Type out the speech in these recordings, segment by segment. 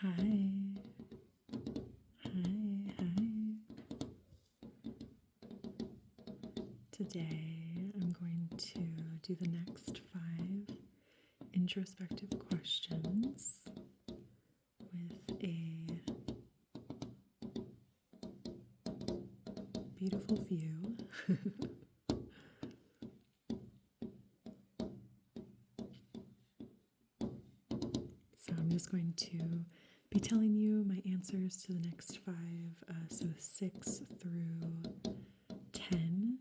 Hi, hi, hi. Today I'm going to do the next 5 introspective questions with a beautiful view. So I'm just going to be telling you my answers to the next 5, so 6 through 10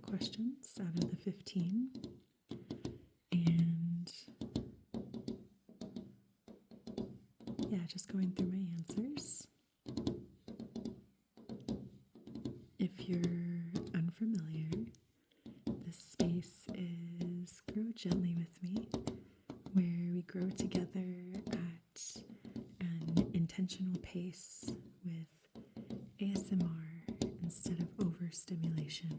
questions out of the 15. And yeah, just going through my answers. If you're unfamiliar, this space is Grow Gently with Me, where we grow together at an intentional pace with ASMR instead of overstimulation.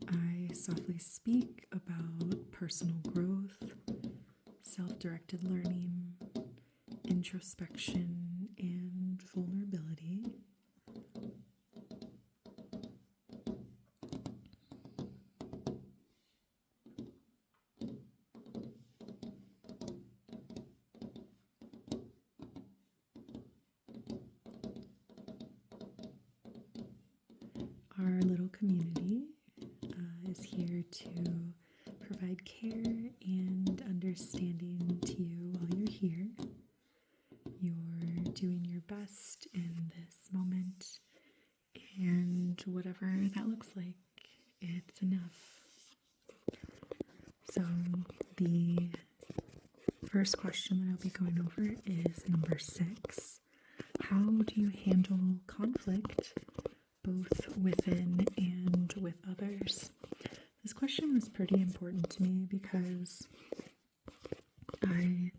I softly speak about personal growth, self-directed learning, introspection, and vulnerability. Our little community is here to provide care and understanding to you while you're here. You're doing your best in this moment, and whatever that looks like, it's enough. So, the first question that I'll be going over is number 6. How do you handle conflict, both within and with others? This question was pretty important to me because I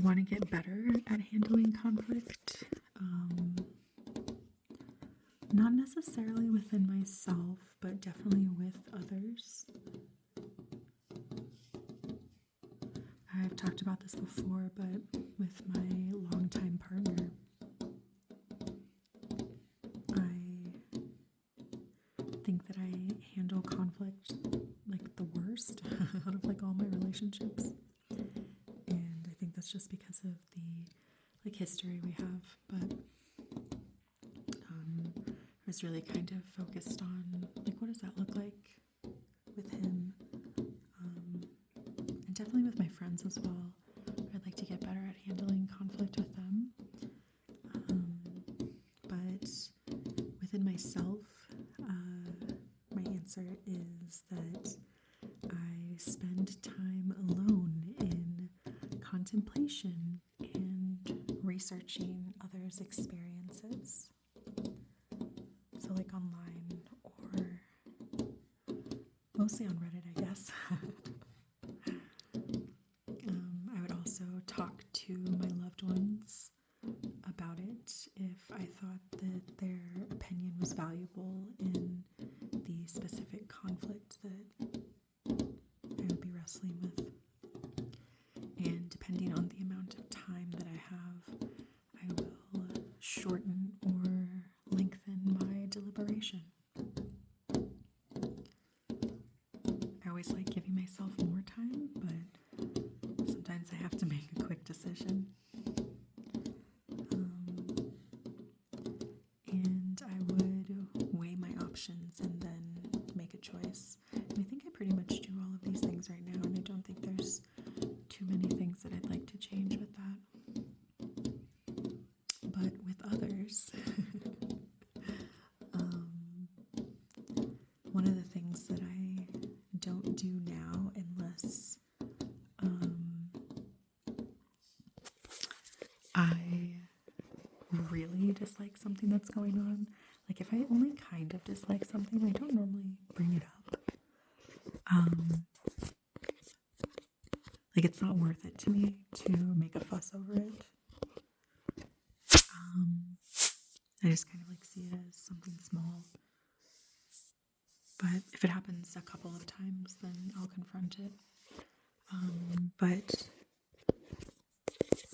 want to get better at handling conflict. Not necessarily within myself, but definitely with others. I've talked about this before, but with my longtime partner, I think that I handle conflict like the worst out of like all my relationships. And I think that's just because of the history we have, but I was really kind of focused on what does that look like with him, and definitely with my friends as well. I'd like to get better at handling conflict with them, but within myself, my answer is that I spend time alone in contemplation and researching others' experiences. So online or mostly on Reddit, I guess. I would also talk to my loved ones about it if I thought that their opinion was valuable in the specific conflict that I would be wrestling with. And depending on the amount of time that I have, I will shorten or lengthen my deliberation. I always like giving myself more time, but sometimes I have to make a quick decision. And I would weigh my options and then make a choice. And I think I pretty much do all of these things right now, and I don't think there's too many things that I'd like to change with that. But with others, one of the things that I don't do now unless I really dislike something that's going on. Like if I only kind of dislike something, I don't normally bring it up. Like it's not worth it to me to make a fuss over it. I just kind of see it as something small. But if it happens a couple of times, then I'll confront it. But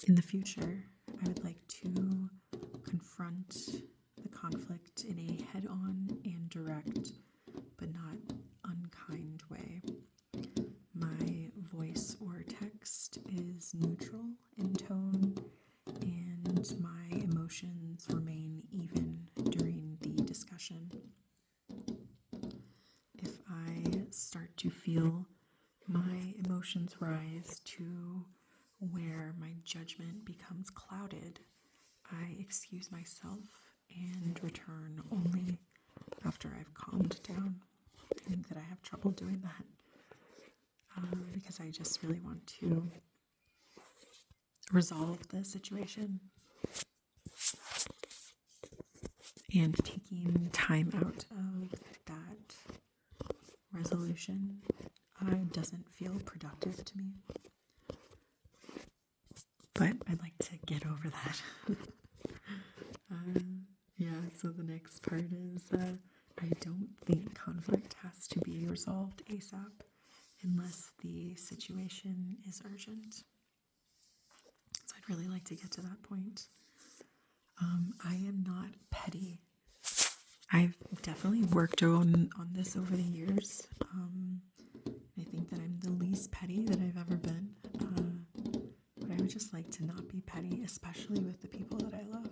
In the future, I would like to confront the conflict in a head-on and direct, but not unkind way. My voice or text is neutral in tone, and my emotions remain even during the discussion. If I start to feel my emotions rise to where my judgment becomes clouded, I excuse myself and return only after I've calmed down. I think that I have trouble doing that because I just really want to resolve the situation. And taking time out of that resolution doesn't feel productive to me. But I'd like to get over that. So the next part is I don't think conflict has to be resolved ASAP unless the situation is urgent. So I'd really like to get to that point. I am not petty. I've definitely worked on this over the years. I think that I'm the least petty that I've ever been. But I would just like to not be petty, especially with the people that I love.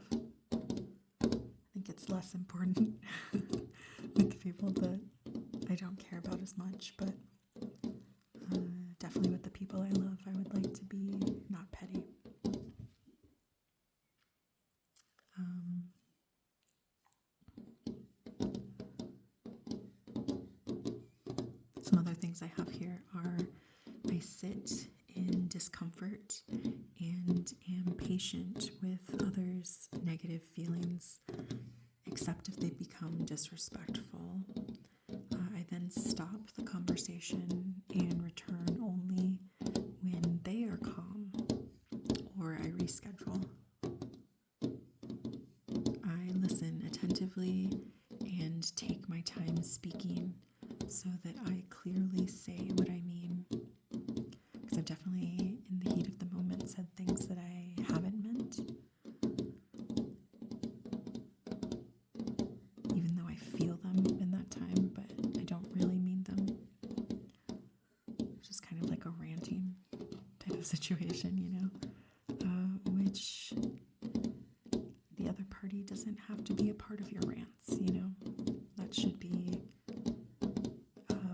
I think it's less important with the people that I don't care about as much, but definitely with the people I love, I would like to be not petty. Some other things I have here are I sit in discomfort and am patient with others' negative feelings, except if they become disrespectful. I then stop the conversation and return only when they are calm, or I reschedule. I listen attentively and take my time speaking so that I clearly say what I mean. Because I've definitely, in the heat of the moment, said things that I haven't meant. Even though I feel them in that time, but I don't really mean them. It's just kind of like a ranting type of situation, which the other party doesn't have to be a part of your rants, That should be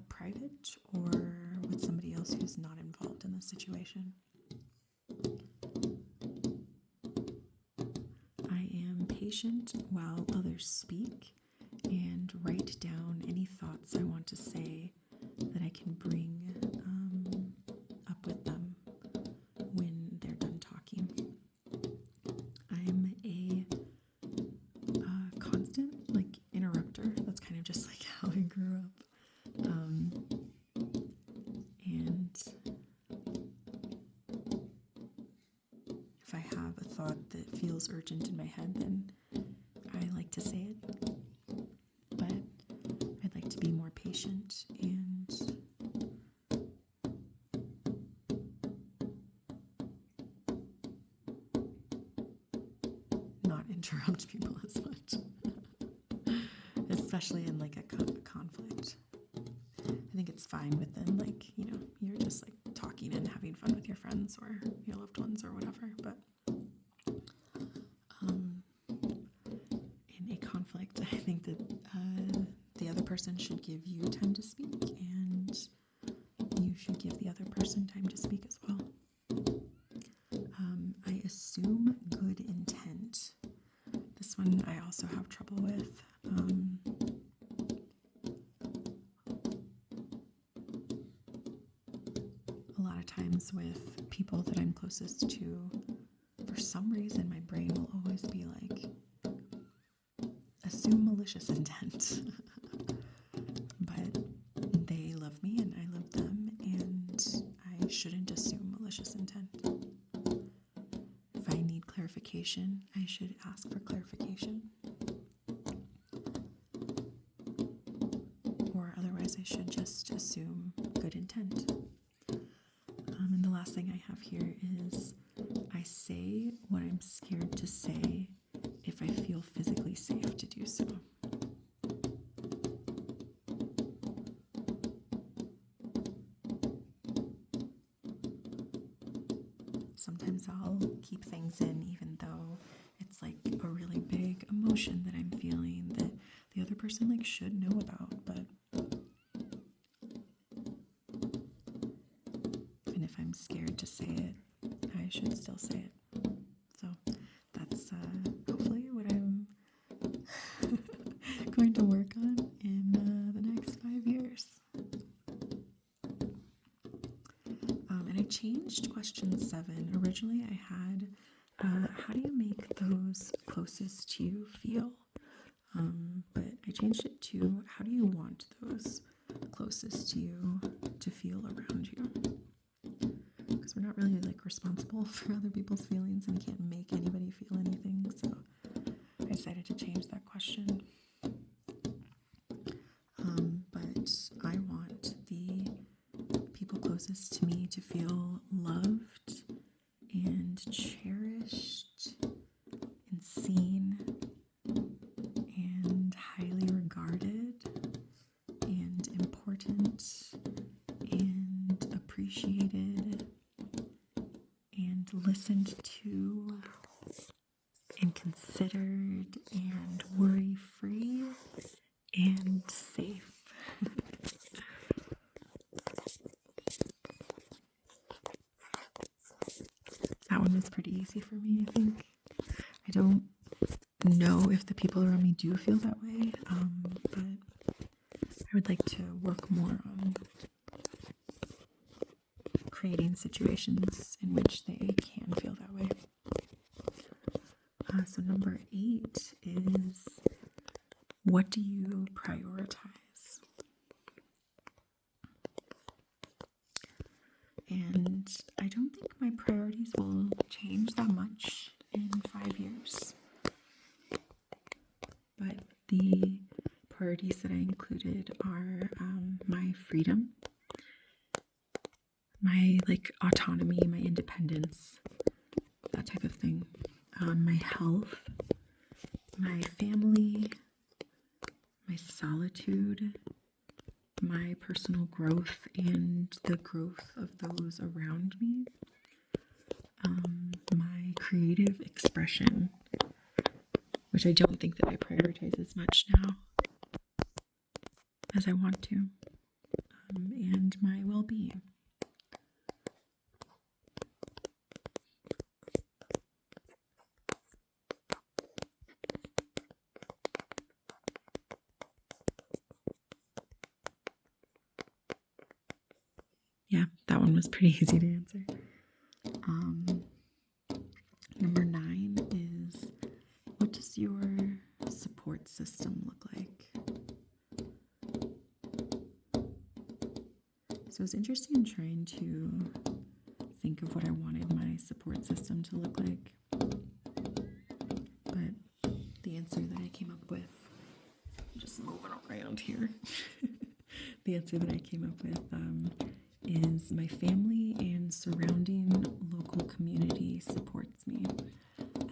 private or with somebody else who's not involved in the situation. I am patient while others speak and write down any thoughts I want to say that I can bring up with them when they're done talking. I'm a constant interrupter. That's kind of just like how I grew up. And if I have a thought that feels urgent in my head, then I like to say it. But I'd like to be more patient and not interrupt people as much, especially in a conflict. I think it's fine within you're just talking and having fun with your friends or your loved ones or whatever, but in a conflict, I think that the other person should give you time to speak, and you should give the other person time to speak as well. I assume good intent. This one I also have trouble with. A lot of times with people that I'm closest to, for some reason my brain will always be assume malicious intent. But they love me and I love them, and I shouldn't assume malicious intent. If I need clarification, I should ask for clarification. Or otherwise I should just assume good intent. And the last thing I have here is I I say what I'm scared to say if I feel physically safe to do so. Sometimes I'll keep things in even though it's like a really big emotion that I'm feeling that the other person like should know about, but even if I'm scared to say it, I should still say it. So that's hopefully what I'm going to work on in the next 5 years. And I changed question 7. Originally I had, how do you make those closest to you feel? But I changed it to, how do you want those closest to you to feel around you? Because we're not really like responsible for other people's feelings, and we can't make anybody feel anything. So I decided to change that question. But I want the people closest to me to feel loved and cherished and seen and highly regarded and important and appreciated and listened to and considered and worry-free and safe. That one was pretty easy for me, I think. I don't know if the people around me do feel that way, but I would like to work more on creating situations in which they can feel that way. So number 8 is, what do you prioritize? And I don't think my priorities will change that much in 5 years. But the priorities that I included are my freedom, my autonomy, my independence, that type of thing. My health, my family, my solitude, my personal growth and the growth of those around me, my creative expression, which I don't think that I prioritize as much now as I want to, and my well-being. Yeah, that one was pretty easy to answer. Number 9 is, what does your support system look like? So it was interesting trying to think of what I wanted my support system to look like. But the answer that I came up with, I'm just moving around here. The answer that I came up with is my family and surrounding local community supports me.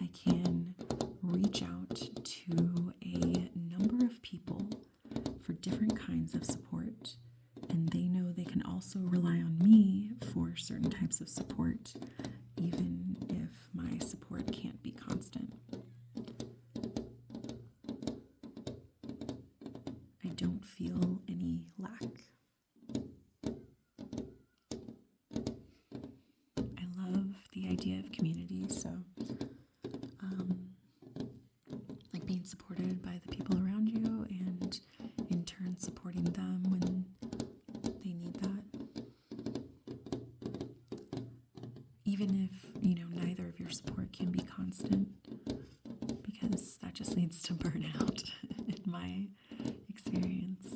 I can reach out to a number of people for different kinds of support, and they know they can also rely on me for certain types of support, even if my support can't be constant. I don't feel any lack. I love the idea of community, so like being supported by the people around you and in turn supporting them when they need that. Even if, neither of your support can be constant, because that just leads to burnout in my experience.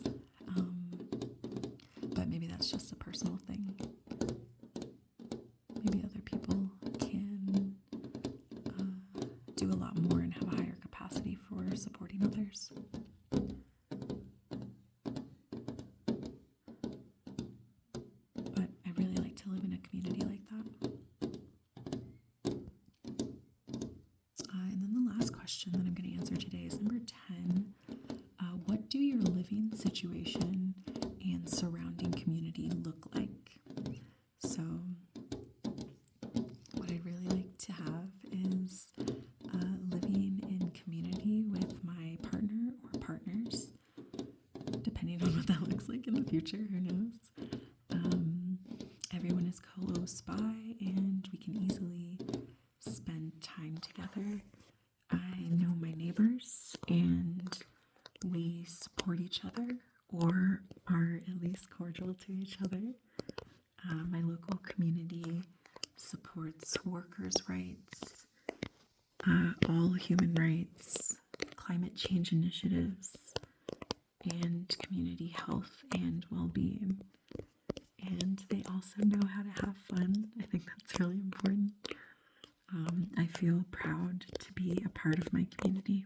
But maybe that's just a personal thing. Maybe other people can do a lot more and have a higher capacity for supporting others. But I really like to live in a community like that. question that I'm going to answer today is number 10. What do your living situation and surrounding community look like? So, what I'd really like to have is living in community with my partner or partners, depending on what that looks like in the future, who knows. Everyone is close by and we can easily spend time together. I know my neighbors and we support each other, or are at least cordial to each other. My local community supports workers' rights, all human rights, climate change initiatives, and community health and well-being. And they also know how to have fun. I think that's really important. I feel proud to be a part of my community.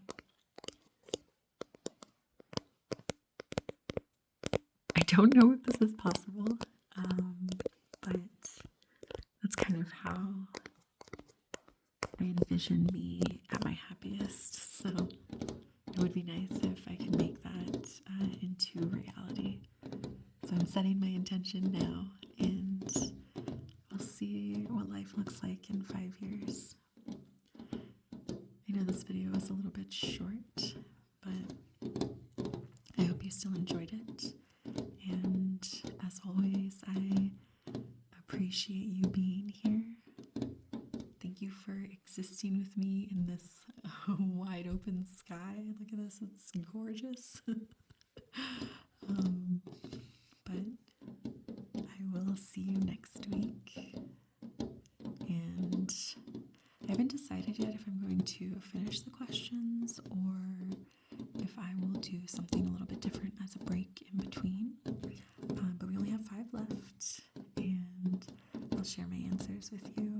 I don't know if this is possible, but that's kind of how I envision me at my happiest. So it would be nice if I could make that into reality. So I'm setting my intention now, and we'll see what life looks like in 5 years. I know this video is a little bit short, but I hope you still enjoyed it. And as always, I appreciate you being here. Thank you for existing with me in this wide open sky. Look at this, it's gorgeous. But I will see you next week. And I haven't decided yet if I'm going to finish the questions or if I will do something a little bit different as a break in between. But we only have 5 left, and I'll share my answers with you